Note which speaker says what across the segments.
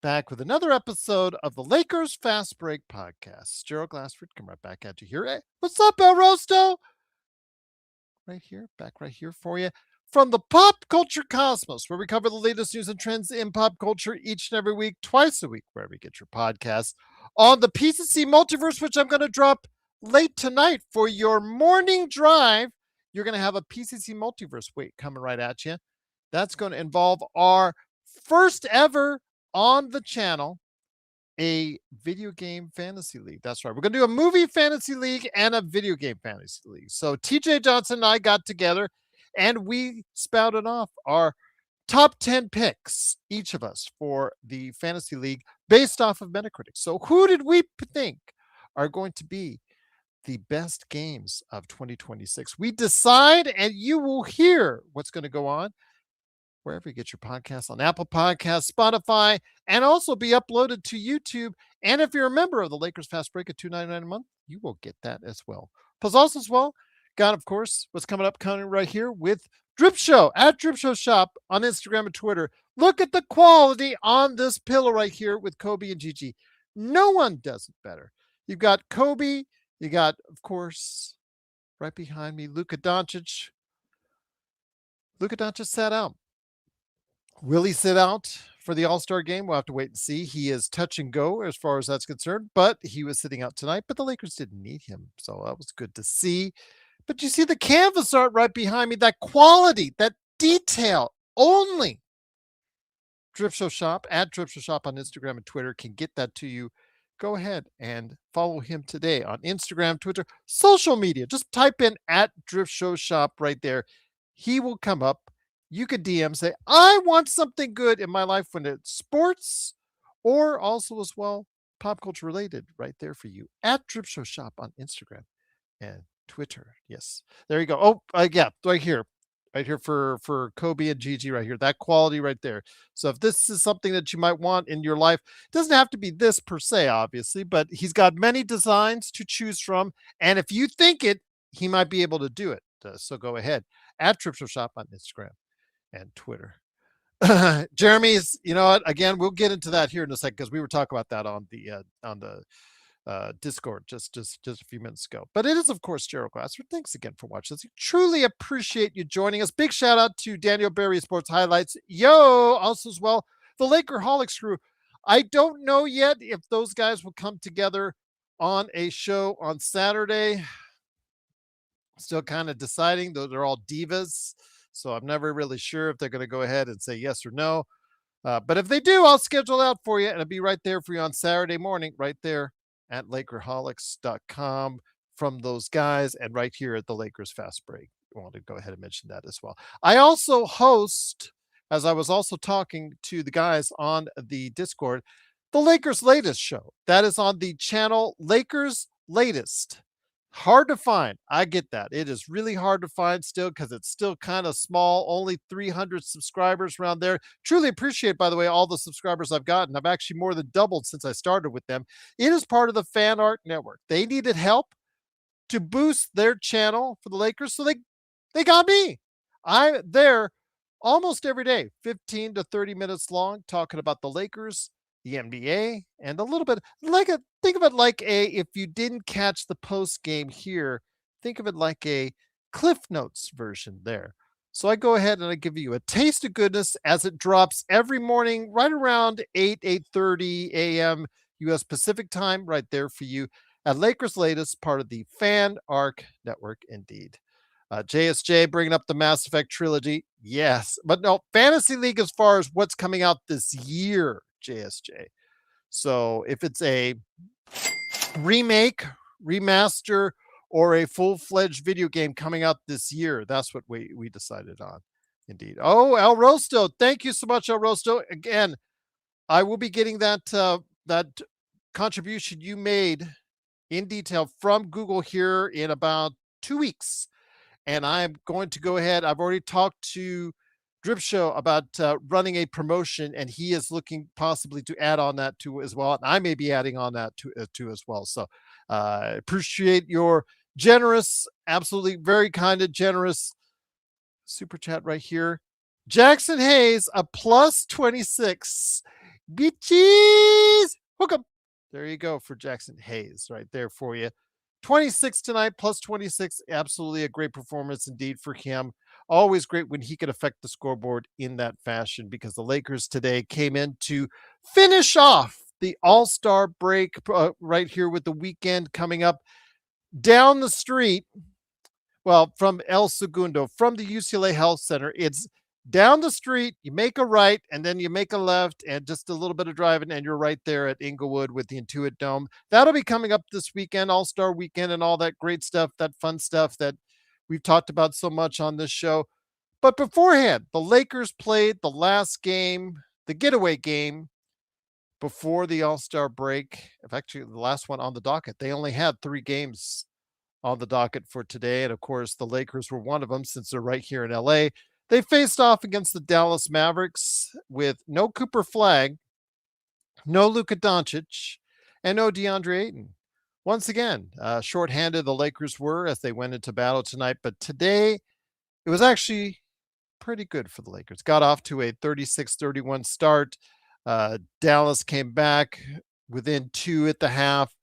Speaker 1: back with another episode of the Lakers Fast Break Podcast. Gerald Glassford, come right back at you here. Hey, what's up, El Rosto? Right here, back right here for you from the Pop Culture Cosmos, where we cover the latest news and trends in pop culture each and every week, twice a week, wherever you get your podcasts. On the PCC Multiverse, which I'm going to drop late tonight for your morning drive, you're going to have a PCC Multiverse week coming right at you. That's going to involve our first ever on the channel, a video game fantasy league. That's right. We're going to do a movie fantasy league and a video game fantasy league. So TJ Johnson and I got together and we spouted off our top 10 picks, each of us, for the fantasy league based off of Metacritic. So who did we think are going to be the best games of 2026? We decide, and you will hear what's going to go on wherever you get your podcasts, on Apple Podcasts, Spotify, and also be uploaded to YouTube. And if you're a member of the Lakers Fast Break at $2.99 a month, you will get that as well. Plus also as well, got, of course, what's coming up coming right here with Drip Show at Drip Show Shop on Instagram and Twitter. Look at the quality on this pillow right here with Kobe and Gigi. No one does it better. You've got Kobe. You got, of course, right behind me, Luka Doncic. Luka Doncic sat out. Will he sit out for the All-Star game? We'll have to wait and see. He is touch and go as far as that's concerned, but he was sitting out tonight, but the Lakers didn't need him. So that was good to see. But you see the canvas art right behind me, that quality, that detail only Drip Show Shop at Drip Show Shop on Instagram and Twitter can get that to you. Go ahead and follow him today on Instagram, Twitter, social media. Just type in at Drip Show Shop right there. He will come up. You could DM, say, I want something good in my life when it's sports or also as well pop culture related right there for you at Drip Show Shop on Instagram and Twitter. Yes, there you go. Oh, yeah, right here for Kobe and Gigi right here. That quality right there. So if this is something that you might want in your life, it doesn't have to be this per se, obviously, but he's got many designs to choose from. And if you think it, he might be able to do it. So go ahead at Drip Show Shop on Instagram and Twitter. Jeremy's, you know what? Again, we'll get into that here in a second because we were talking about that on the Discord just a few minutes ago. But it is, of course, Gerald Glassford. Thanks again for watching us. We truly appreciate you joining us. Big shout out to Daniel Berry Sports Highlights. Yo, also as well, the Lakerholics crew. I don't know yet if those guys will come together on a show on Saturday. Still kind of deciding, though they're all divas. So I'm never really sure if they're going to go ahead and say yes or no. But if they do, I'll schedule out for you and it'll be right there for you on Saturday morning, right there at Lakerholics.com from those guys and right here at the Lakers Fast Break. I want to go ahead and mention that as well. I also host, as I was also talking to the guys on the Discord, the Lakers Latest show. That is on the channel Lakers Latest. Hard to find. I get that. It is really hard to find still because it's still kind of small. Only 300 subscribers around there. Truly appreciate, by the way, all the subscribers I've gotten. I've actually more than doubled since I started with them. It is part of the Fan Art Network. They needed help to boost their channel for the Lakers, so they got me. I'm there almost every day, 15 to 30 minutes long, talking about the Lakers, the NBA, and a little bit think of it like if you didn't catch the post game here, think of it like a Cliff Notes version there. So I go ahead and I give you a taste of goodness as it drops every morning right around 8:30 a.m. U.S. Pacific time right there for you at Lakers Latest, part of the Fan Arc Network indeed. JSJ bringing up the Mass Effect trilogy. Yes, but no, Fantasy League as far as what's coming out this year, JSJ. So if it's a remake, remaster, or a full-fledged video game coming out this year, that's what we decided on. Indeed. Oh, El Rosto. Thank you so much, El Rosto. Again, I will be getting that contribution you made in detail from Google here in about 2 weeks. And I'm going to go ahead. I've already talked to Drip Show about running a promotion, and he is looking possibly to add on that too as well. And I may be adding on that too as well. So appreciate your generous, absolutely very kind and generous super chat right here. Jackson Hayes, a plus 26. Bitches, hook 'em. There you go for Jackson Hayes right there for you. 26 tonight, plus 26. Absolutely a great performance indeed for him. Always great when he could affect the scoreboard in that fashion because the Lakers today came in to finish off the All-Star break right here with the weekend coming up down the street. Well, from El Segundo, from the UCLA Health Center. It's down the street, you make a right, and then you make a left, and just a little bit of driving, and you're right there at Inglewood with the Intuit Dome. That'll be coming up this weekend, All-Star Weekend, and all that great stuff, that fun stuff that we've talked about so much on this show. But beforehand, the Lakers played the last game, the getaway game, before the All-Star break. Actually, the last one on the docket. They only had 3 games on the docket for today. And of course, the Lakers were one of them since they're right here in LA. They faced off against the Dallas Mavericks with no Cooper Flagg, no Luka Doncic, and no DeAndre Ayton. Once again, shorthanded the Lakers were as they went into battle tonight. But today, it was actually pretty good for the Lakers. Got off to a 36-31 start. Dallas came back within 2 at the half.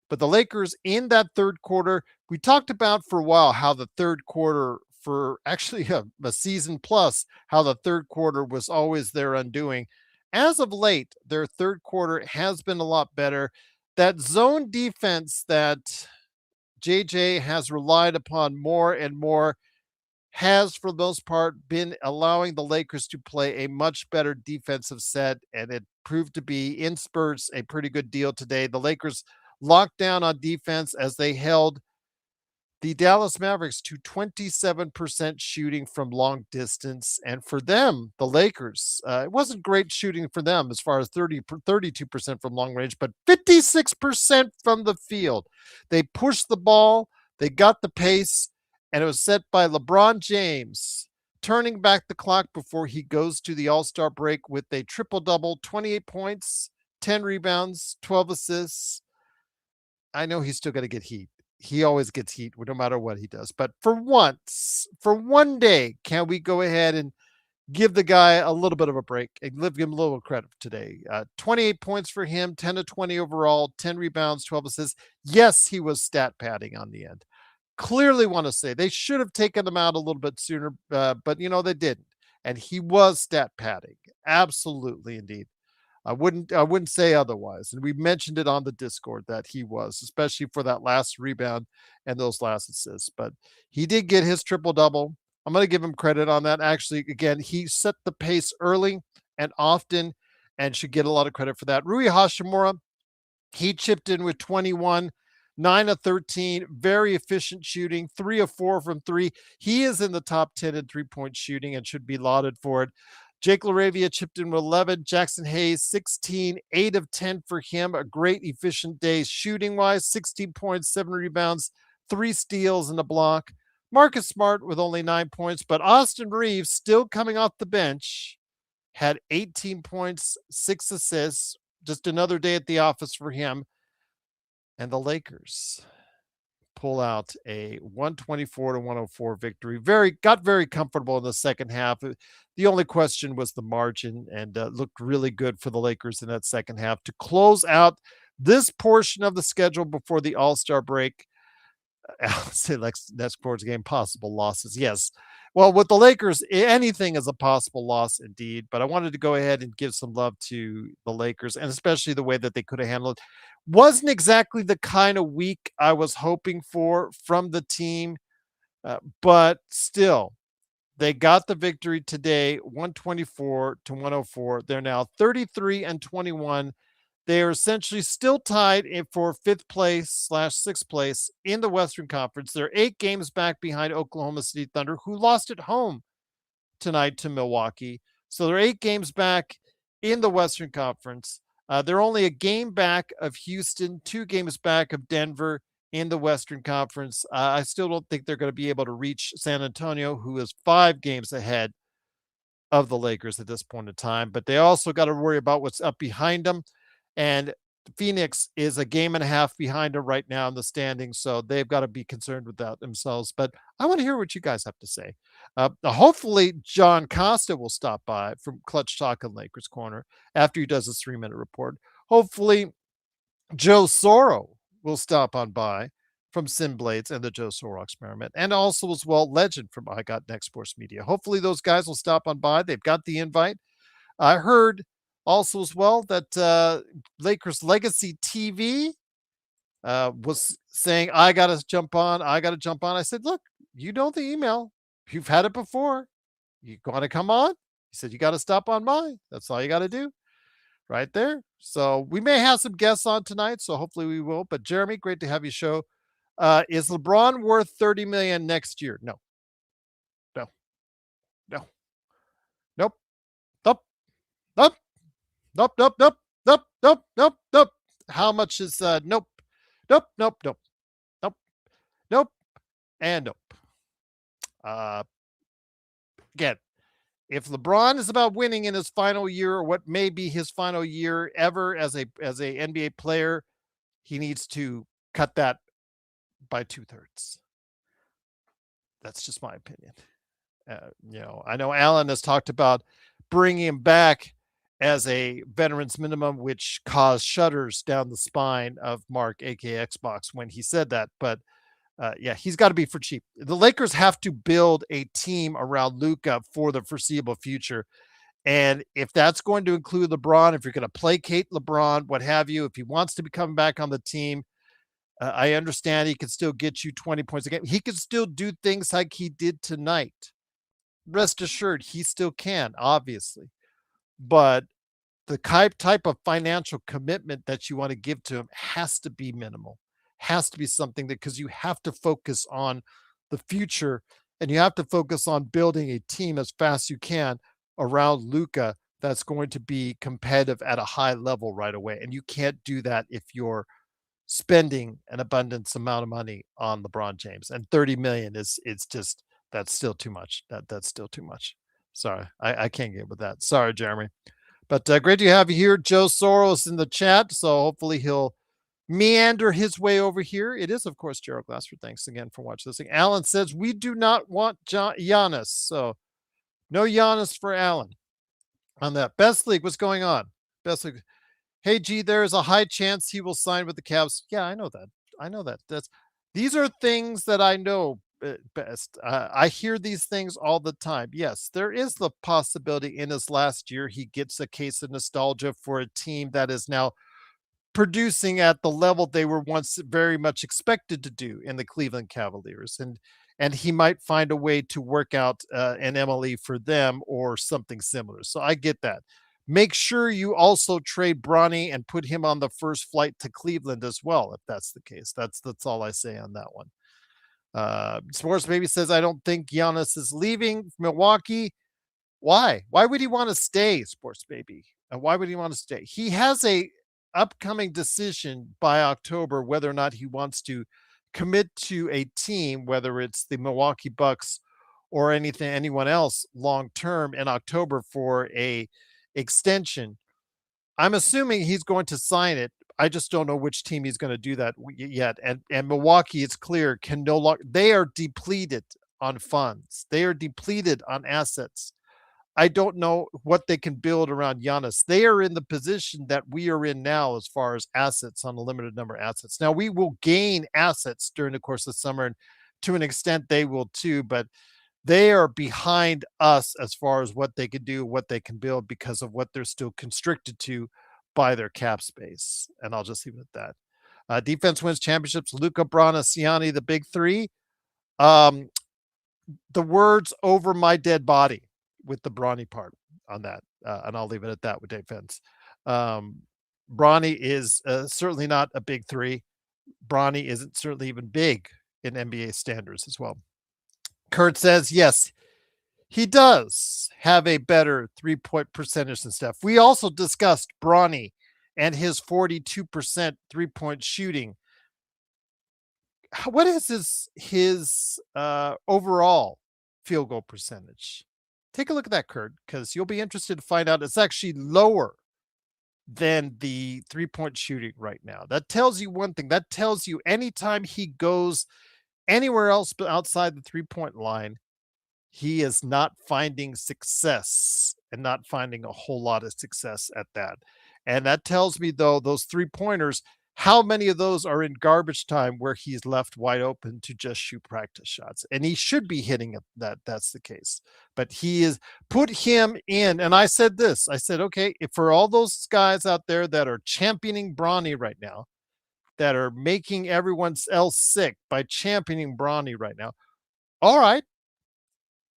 Speaker 1: But the Lakers in that third quarter, we talked about for a while how the third quarter, for actually a season plus, how the third quarter was always their undoing. As of late, their third quarter has been a lot better. That zone defense that JJ has relied upon more and more has, for the most part, been allowing the Lakers to play a much better defensive set, and it proved to be, in spurts, a pretty good deal today. The Lakers locked down on defense as they held the Dallas Mavericks to 27% shooting from long distance. And for them, the Lakers, it wasn't great shooting for them as far as 32% from long range, but 56% from the field. They pushed the ball, they got the pace, and it was set by LeBron James, turning back the clock before he goes to the All-Star break with a triple-double, 28 points, 10 rebounds, 12 assists. I know he's still going to get heat. He always gets heat no matter what he does. But for once, for one day, can we go ahead and give the guy a little bit of a break and give him a little credit today? 28 points for him, 10 to 20 overall, 10 rebounds, 12 assists. Yes, he was stat padding on the end. Clearly want to say they should have taken him out a little bit sooner, but they didn't. And he was stat padding. Absolutely, indeed. I wouldn't say otherwise. And we mentioned it on the Discord that he was, especially for that last rebound and those last assists. But he did get his triple double. I'm going to give him credit on that. Actually, again, he set the pace early and often and should get a lot of credit for that. Rui Hashimura, he chipped in with 21, 9 of 13, very efficient shooting, 3 of 4 from 3. He is in the top 10 in three-point shooting and should be lauded for it. Jake LaRavia chipped in with 11. Jackson Hayes, 16, 8 of 10 for him. A great, efficient day shooting-wise, 16 points, 7 rebounds, 3 steals, and a block. Marcus Smart with only 9 points, but Austin Reeves, still coming off the bench, had 18 points, 6 assists. Just another day at the office for him. And the Lakers pull out a 124-104 victory. Got very comfortable in the second half. The only question was the margin, and looked really good for the Lakers in that second half to close out this portion of the schedule before the All-Star break. I'll say next quarter's game, possible losses. Yes. Well, with the Lakers, anything is a possible loss indeed. But I wanted to go ahead and give some love to the Lakers, and especially the way that they could have handled it. Wasn't exactly the kind of week I was hoping for from the team, but still, they got the victory today, 124-104. They're now 33-21. They are essentially still tied for 5th place / 6th place in the Western Conference. They're 8 games back behind Oklahoma City Thunder, who lost at home tonight to Milwaukee. So they're 8 games back in the Western Conference. They're only a game back of Houston, 2 games back of Denver in the Western Conference. I still don't think they're going to be able to reach San Antonio, who is 5 games ahead of the Lakers at this point in time. But they also got to worry about what's up behind them. And Phoenix is a game and a half behind them right now in the standings, so they've got to be concerned with that themselves. But I want to hear what you guys have to say. Hopefully, John Costa will stop by from Clutch Talk and Lakers Corner after he does his 3-minute report. Hopefully, Joe Soro will stop on by from Sim Blades and the Joe Soro Experiment, and also as well Legend from I Got Next Sports Media. Hopefully, those guys will stop on by. They've got the invite. I heard also as well that Lakers Legacy TV was saying, I got to jump on. I got to jump on. I said, look, you know the email. You've had it before. You want to come on? He said, you got to stop on by. That's all you got to do right there. So we may have some guests on tonight. So hopefully we will. But Jeremy, great to have you show. Is LeBron worth 30 million next year? No, no, no, nope, nope, nope, nope, nope, nope, nope, nope, nope, nope. How much is nope, nope, nope, nope, nope, nope, and nope. Again, if LeBron is about winning in his final year, or what may be his final year ever as a NBA player, he needs to cut that by 2/3. That's just my opinion. I know Alan has talked about bringing him back as a veterans minimum, which caused shudders down the spine of Mark, aka Xbox, when he said that. But yeah, he's got to be for cheap. The Lakers have to build a team around Luka for the foreseeable future. And if that's going to include LeBron, if you're going to placate LeBron, what have you, if he wants to be coming back on the team, I understand he can still get you 20 points a game. He can still do things like he did tonight. Rest assured, he still can, obviously. But the type of financial commitment that you want to give to him has to be minimal, has to be something that, because you have to focus on the future and you have to focus on building a team as fast as you can around Luka that's going to be competitive at a high level right away. And you can't do that if you're spending an abundance amount of money on LeBron James. And 30 million is, it's just, that's still too much. That's still too much. Sorry, I can't get with that. Sorry, Jeremy. But great to have you here. Joe Soros in the chat. So hopefully he'll meander his way over here. It is, of course, Gerald Glassford. Thanks again for watching this thing. Alan says, we do not want Giannis. So no Giannis for Alan on that. Best League, what's going on? Best League. Hey, G, there is a high chance he will sign with the Cavs. Yeah, I know that. I know that. These are things that I know best. I hear these things all the time. Yes, there is the possibility in his last year he gets a case of nostalgia for a team that is now producing at the level they were once very much expected to do in the Cleveland Cavaliers, and he might find a way to work out an MLE for them or something similar. So I get that. Make sure you also trade Bronny and put him on the first flight to Cleveland as well, if that's the case. That's all I say on that one. Sports Baby says, I don't think Giannis is leaving Milwaukee. Why? Why would he want to stay, Sports Baby? And why would he want to stay? He has a upcoming decision by October whether or not he wants to commit to a team, whether it's the Milwaukee Bucks or anyone else long term in October for a extension. I'm assuming he's going to sign it. I just don't know which team he's going to do that yet. And Milwaukee, it's clear, can no longer, they are depleted on funds. They are depleted on assets. I don't know what they can build around Giannis. They are in the position that we are in now as far as assets, on a limited number of assets. Now, we will gain assets during the course of the summer, and to an extent they will too, but they are behind us as far as what they can do, what they can build, because of what they're still constricted to by their cap space. And I'll just leave it at that. Defense wins championships. Luka, Bron, Siani, the big three. The words over my dead body with the Bronny part on that. And I'll leave it at that with defense. Bronny is certainly not a big three. Bronny isn't certainly even big in NBA standards as well. Kurt says, yes, he does have a better 3-point percentage than Steph. We also discussed Bronny and his 42% 3-point shooting. What is his overall field goal percentage? Take a look at that, Kurt, because you'll be interested to find out it's actually lower than the three-point shooting right now. That tells you one thing. That tells you anytime he goes anywhere else but outside the three-point line, he is not finding success and not finding a whole lot of success at that. And that tells me, though, those three-pointers, how many of those are in garbage time where he's left wide open to just shoot practice shots? And he should be hitting it, that's the case. But he is put him in. And I said this, I said, okay, if for all those guys out there that are championing Bronny right now, that are making everyone else sick by championing Bronny right now, all right,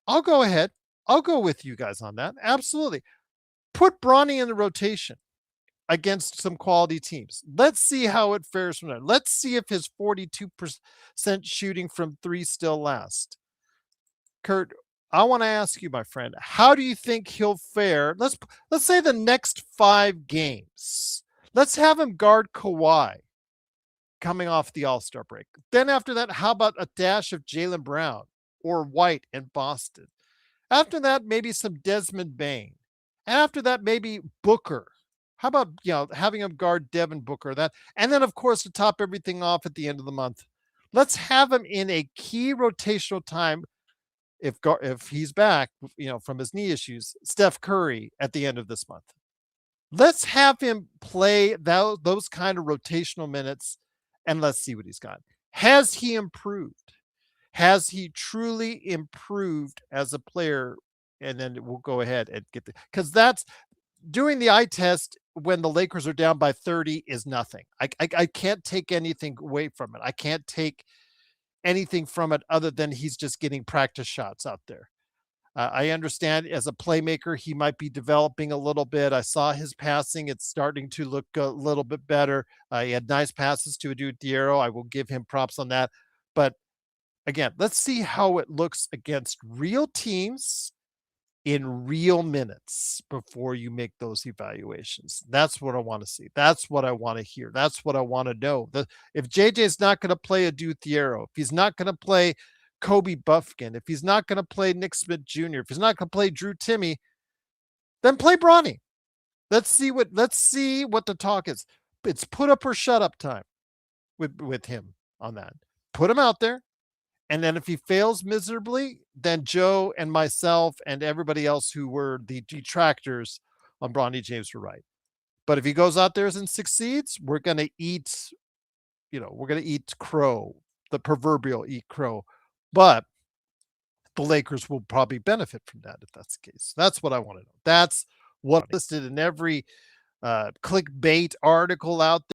Speaker 1: I'll go ahead. I'll go with you guys on that. Absolutely. Put Bronny in the rotation against some quality teams. Let's see how it fares from there. Let's see if his 42% shooting from three still lasts. Kurt, I want to ask you, my friend, how do you think he'll fare? Let's say the next 5 games. Let's have him guard Kawhi coming off the All-Star break. Then after that, how about a dash of Jaylen Brown or White in Boston? After that, maybe some Desmond Bane. And after that, maybe Booker. How about, having him guard Devin Booker? That, and then of course to top everything off at the end of the month, let's have him in a key rotational time. If he's back, from his knee issues, Steph Curry at the end of this month. Let's have him play those kind of rotational minutes, and let's see what he's got. Has he improved? Has he truly improved as a player? And then we'll go ahead and because that's doing the eye test when the Lakers are down by 30 is nothing. I can't take anything away from it. I can't take anything from it other than he's just getting practice shots out there. I understand as a playmaker, he might be developing a little bit. I saw his passing. It's starting to look a little bit better. He had nice passes to Adu Diarra. I will give him props on that. But again, let's see how it looks against real teams in real minutes before you make those evaluations. That's what I want to see. That's what I want to hear. That's what I want to know. If JJ's not going to play Adu Diarra, if he's not going to play Kobe Buffkin, if he's not going to play Nick Smith Jr., if he's not going to play Drew Timme, then play Bronny. Let's see what the talk is. It's put up or shut up time with him on that. Put him out there. And then if he fails miserably, then Joe and myself and everybody else who were the detractors on Bronny James were right. But if he goes out there and succeeds, we're going to eat, crow, the proverbial eat crow. But the Lakers will probably benefit from that if that's the case. That's what I want to know. That's what listed in every clickbait article out there.